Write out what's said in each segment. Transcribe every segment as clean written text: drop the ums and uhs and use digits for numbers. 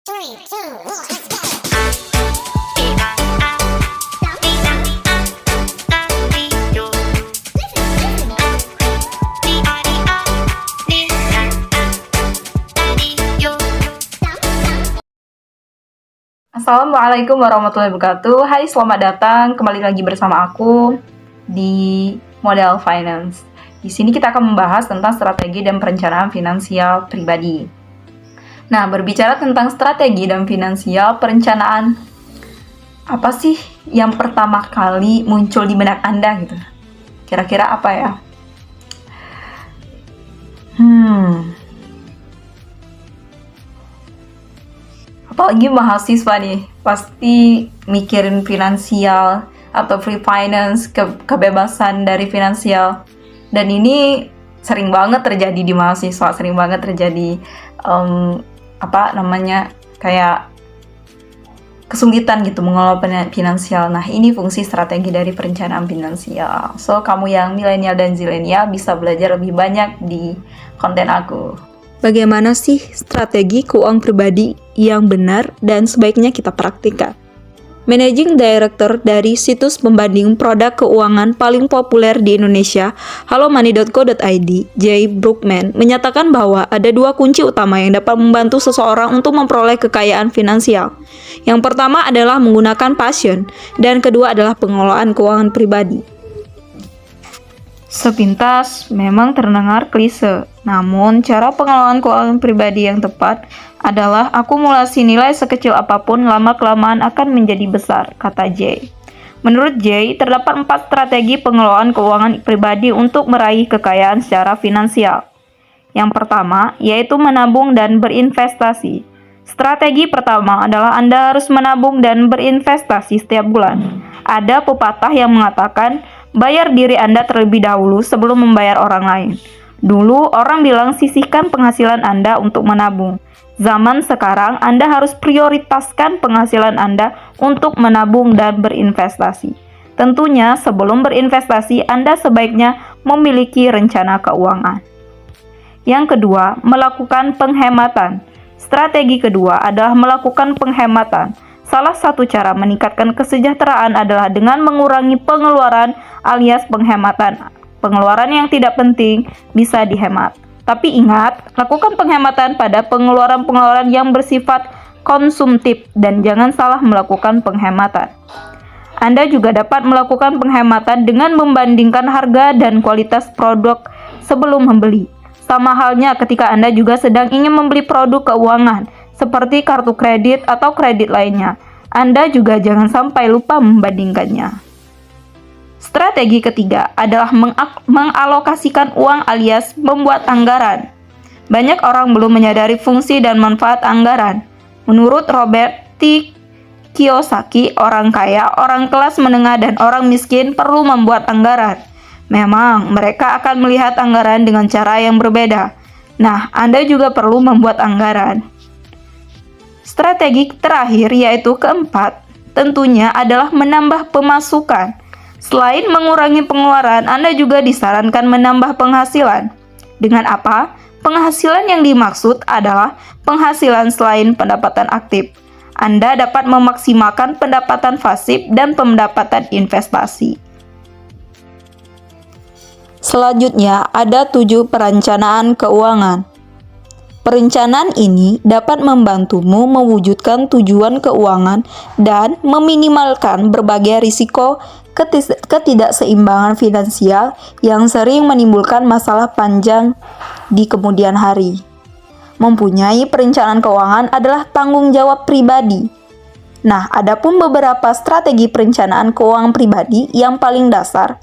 Three, two, one, let's go. Assalamualaikum warahmatullahi wabarakatuh. Hai, selamat datang kembali lagi bersama aku di Modal Finance. Di sini kita akan membahas tentang strategi dan perencanaan finansial pribadi. Nah, berbicara tentang strategi dan finansial perencanaan, apa sih yang pertama kali muncul di benak Anda gitu? Kira-kira apa ya? Apalagi mahasiswa nih, pasti mikirin finansial atau free finance, kebebasan dari finansial. Dan ini sering banget terjadi di mahasiswa, sering banget terjadi kayak kesulitan gitu mengelola finansial. Nah, ini fungsi strategi dari perencanaan finansial. So, kamu yang milenial dan zilenial bisa belajar lebih banyak di konten aku. Bagaimana sih strategi keuangan pribadi yang benar dan sebaiknya kita praktikkan? Managing Director dari situs pembanding produk keuangan paling populer di Indonesia, halomoney.co.id, Jay Brookman, menyatakan bahwa ada dua kunci utama yang dapat membantu seseorang untuk memperoleh kekayaan finansial. Yang pertama adalah menggunakan passion, dan kedua adalah pengelolaan keuangan pribadi. Sepintas memang terdengar klise, namun cara pengelolaan keuangan pribadi yang tepat adalah akumulasi nilai sekecil apapun lama-kelamaan akan menjadi besar, kata Jay. Menurut Jay, terdapat 4 strategi pengelolaan keuangan pribadi untuk meraih kekayaan secara finansial. Yang pertama, yaitu menabung dan berinvestasi. Strategi pertama adalah Anda harus menabung dan berinvestasi setiap bulan. Ada pepatah yang mengatakan, bayar diri Anda terlebih dahulu sebelum membayar orang lain. Dulu orang bilang sisihkan penghasilan Anda untuk menabung. Zaman sekarang Anda harus prioritaskan penghasilan Anda untuk menabung dan berinvestasi. Tentunya sebelum berinvestasi Anda sebaiknya memiliki rencana keuangan. Yang kedua, melakukan penghematan. Strategi kedua adalah melakukan penghematan. Salah satu cara meningkatkan kesejahteraan adalah dengan mengurangi pengeluaran alias penghematan. Pengeluaran yang tidak penting bisa dihemat. Tapi ingat, lakukan penghematan pada pengeluaran-pengeluaran yang bersifat konsumtif dan jangan salah melakukan penghematan. Anda juga dapat melakukan penghematan dengan membandingkan harga dan kualitas produk sebelum membeli. Sama halnya ketika Anda juga sedang ingin membeli produk keuangan, seperti kartu kredit atau kredit lainnya. Anda juga jangan sampai lupa membandingkannya. Strategi ketiga adalah mengalokasikan uang alias membuat anggaran. Banyak orang belum menyadari fungsi dan manfaat anggaran. Menurut Robert T. Kiyosaki, orang kaya, orang kelas menengah, dan orang miskin perlu membuat anggaran. Memang, mereka akan melihat anggaran dengan cara yang berbeda. Nah, Anda juga perlu membuat anggaran. Strategi terakhir, yaitu keempat, tentunya adalah menambah pemasukan. Selain mengurangi pengeluaran, Anda juga disarankan menambah penghasilan. Dengan apa? Penghasilan yang dimaksud adalah penghasilan selain pendapatan aktif. Anda dapat memaksimalkan pendapatan pasif dan pendapatan investasi. Selanjutnya, ada 7 perencanaan keuangan. Perencanaan ini dapat membantumu mewujudkan tujuan keuangan dan meminimalkan berbagai risiko ketidakseimbangan finansial yang sering menimbulkan masalah panjang di kemudian hari. Mempunyai perencanaan keuangan adalah tanggung jawab pribadi. Nah, adapun beberapa strategi perencanaan keuangan pribadi yang paling dasar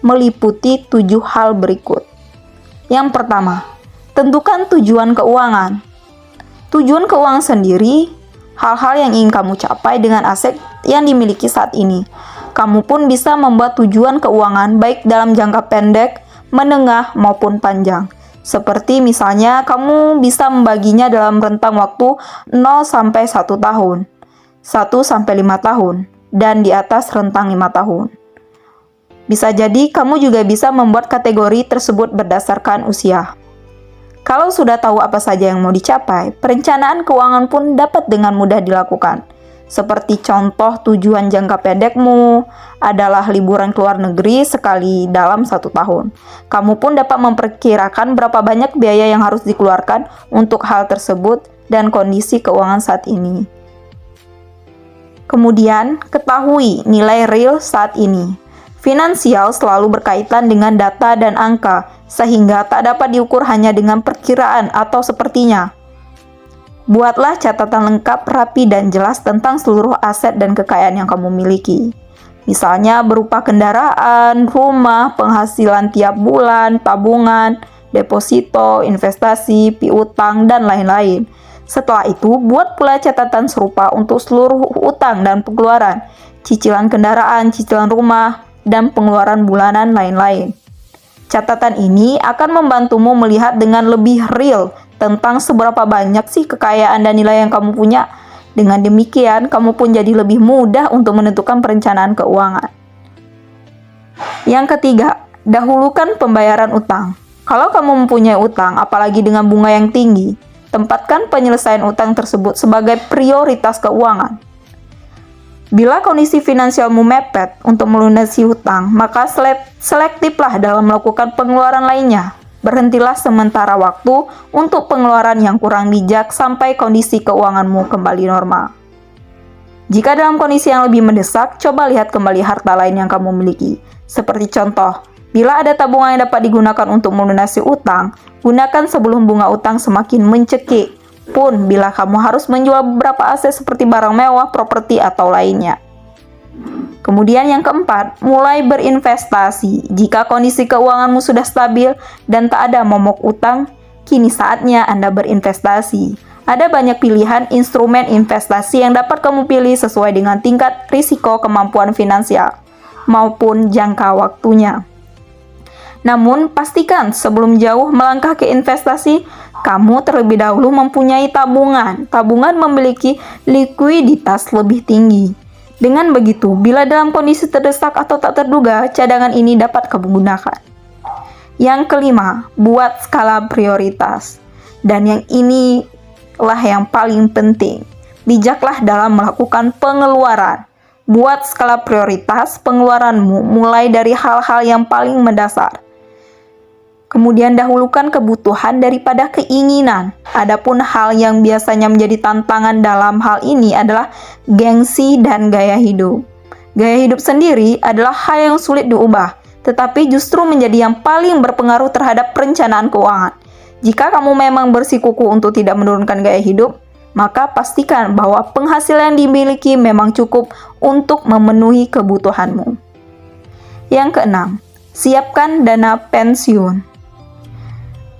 meliputi 7 hal berikut. Yang pertama, tentukan tujuan keuangan. Tujuan keuangan sendiri, hal-hal yang ingin kamu capai dengan aset yang dimiliki saat ini. Kamu pun bisa membuat tujuan keuangan baik dalam jangka pendek, menengah, maupun panjang. Seperti misalnya kamu bisa membaginya dalam rentang waktu 0 sampai 1 tahun, 1 sampai 5 tahun, dan di atas rentang 5 tahun. Bisa jadi kamu juga bisa membuat kategori tersebut berdasarkan usia. Kalau sudah tahu apa saja yang mau dicapai, perencanaan keuangan pun dapat dengan mudah dilakukan. Seperti contoh tujuan jangka pendekmu adalah liburan ke luar negeri sekali dalam 1 tahun. Kamu pun dapat memperkirakan berapa banyak biaya yang harus dikeluarkan untuk hal tersebut dan kondisi keuangan saat ini. Kemudian, ketahui nilai real saat ini. Finansial selalu berkaitan dengan data dan angka, sehingga tak dapat diukur hanya dengan perkiraan atau sepertinya. Buatlah catatan lengkap, rapi, dan jelas tentang seluruh aset dan kekayaan yang kamu miliki. Misalnya berupa kendaraan, rumah, penghasilan tiap bulan, tabungan, deposito, investasi, piutang, dan lain-lain. Setelah itu, buat pula catatan serupa untuk seluruh utang dan pengeluaran, cicilan kendaraan, cicilan rumah, dan pengeluaran bulanan lain-lain. Catatan ini akan membantumu melihat dengan lebih real tentang seberapa banyak sih kekayaan dan nilai yang kamu punya. Dengan demikian, kamu pun jadi lebih mudah untuk menentukan perencanaan keuangan. Yang ketiga, dahulukan pembayaran utang. Kalau kamu mempunyai utang, apalagi dengan bunga yang tinggi, tempatkan penyelesaian utang tersebut sebagai prioritas keuangan. Bila kondisi finansialmu mepet untuk melunasi hutang, maka selektiflah dalam melakukan pengeluaran lainnya. Berhentilah sementara waktu untuk pengeluaran yang kurang bijak sampai kondisi keuanganmu kembali normal. Jika dalam kondisi yang lebih mendesak, coba lihat kembali harta lain yang kamu miliki. Seperti contoh, bila ada tabungan yang dapat digunakan untuk melunasi utang, gunakan sebelum bunga utang semakin mencekik. Pun bila kamu harus menjual beberapa aset seperti barang mewah, properti, atau lainnya. Kemudian yang keempat, mulai berinvestasi. Jika kondisi keuanganmu sudah stabil dan tak ada momok utang, kini saatnya Anda berinvestasi. Ada banyak pilihan instrumen investasi yang dapat kamu pilih sesuai dengan tingkat risiko kemampuan finansial maupun jangka waktunya. Namun, pastikan sebelum jauh melangkah ke investasi, kamu terlebih dahulu mempunyai tabungan. Tabungan memiliki likuiditas lebih tinggi. Dengan begitu, bila dalam kondisi terdesak atau tak terduga, cadangan ini dapat kamu gunakan. Yang kelima, buat skala prioritas. Dan yang inilah yang paling penting. Bijaklah dalam melakukan pengeluaran. Buat skala prioritas pengeluaranmu mulai dari hal-hal yang paling mendasar. Kemudian dahulukan kebutuhan daripada keinginan. Adapun hal yang biasanya menjadi tantangan dalam hal ini adalah gengsi dan gaya hidup. Gaya hidup sendiri adalah hal yang sulit diubah, tetapi justru menjadi yang paling berpengaruh terhadap perencanaan keuangan. Jika kamu memang bersikukuh untuk tidak menurunkan gaya hidup, maka pastikan bahwa penghasilan yang dimiliki memang cukup untuk memenuhi kebutuhanmu. Yang keenam, siapkan dana pensiun.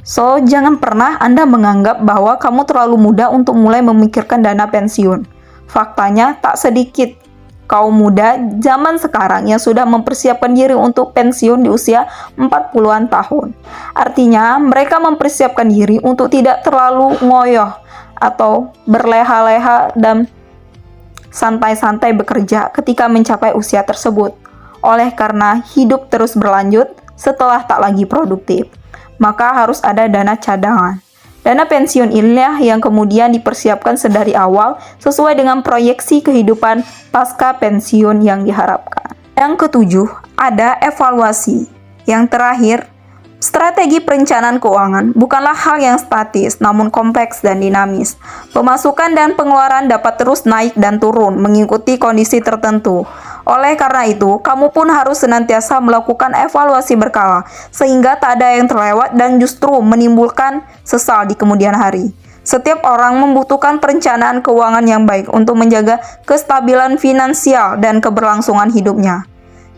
So, jangan pernah Anda menganggap bahwa kamu terlalu muda untuk mulai memikirkan dana pensiun. Faktanya, tak sedikit kaum muda zaman sekarang yang sudah mempersiapkan diri untuk pensiun di usia 40-an tahun. Artinya, mereka mempersiapkan diri untuk tidak terlalu ngoyoh atau berleha-leha dan santai-santai bekerja ketika mencapai usia tersebut. Oleh karena hidup terus berlanjut setelah tak lagi produktif, maka harus ada dana cadangan. Dana pensiun inilah yang kemudian dipersiapkan sedari awal sesuai dengan proyeksi kehidupan pasca pensiun yang diharapkan. Yang ketujuh, ada evaluasi. Yang terakhir, strategi perencanaan keuangan bukanlah hal yang statis, namun kompleks dan dinamis. Pemasukan dan pengeluaran dapat terus naik dan turun mengikuti kondisi tertentu. Oleh karena itu, kamu pun harus senantiasa melakukan evaluasi berkala, sehingga tak ada yang terlewat dan justru menimbulkan sesal di kemudian hari. Setiap orang membutuhkan perencanaan keuangan yang baik untuk menjaga kestabilan finansial dan keberlangsungan hidupnya.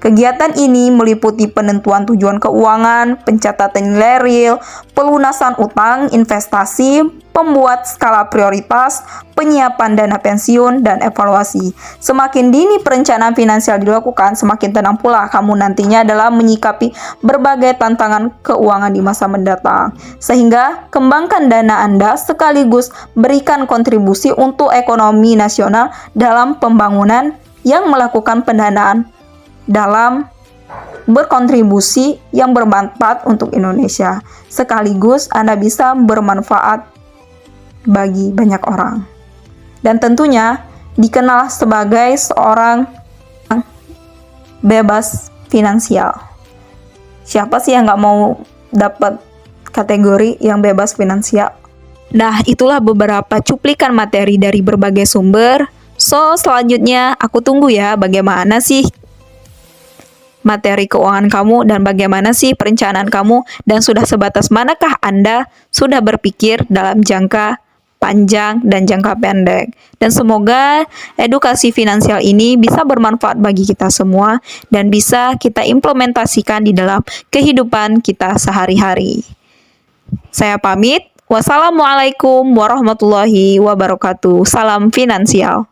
Kegiatan ini meliputi penentuan tujuan keuangan, pencatatan nilai real, pelunasan utang, investasi, pembuat skala prioritas, penyiapan dana pensiun, dan evaluasi. Semakin dini perencanaan finansial dilakukan, semakin tenang pula kamu nantinya dalam menyikapi berbagai tantangan keuangan di masa mendatang. Sehingga kembangkan dana Anda sekaligus berikan kontribusi untuk ekonomi nasional dalam pembangunan yang melakukan pendanaan dalam berkontribusi yang bermanfaat untuk Indonesia. Sekaligus Anda bisa bermanfaat bagi banyak orang. Dan tentunya dikenal sebagai seorang bebas finansial. Siapa sih yang nggak mau dapat kategori yang bebas finansial? Nah, itulah beberapa cuplikan materi dari berbagai sumber. So, selanjutnya aku tunggu ya bagaimana sih materi keuangan kamu dan bagaimana sih perencanaan kamu dan sudah sebatas manakah Anda sudah berpikir dalam jangka panjang dan jangka pendek. Dan semoga edukasi finansial ini bisa bermanfaat bagi kita semua dan bisa kita implementasikan di dalam kehidupan kita sehari-hari. Saya pamit. Wassalamualaikum warahmatullahi wabarakatuh. Salam finansial.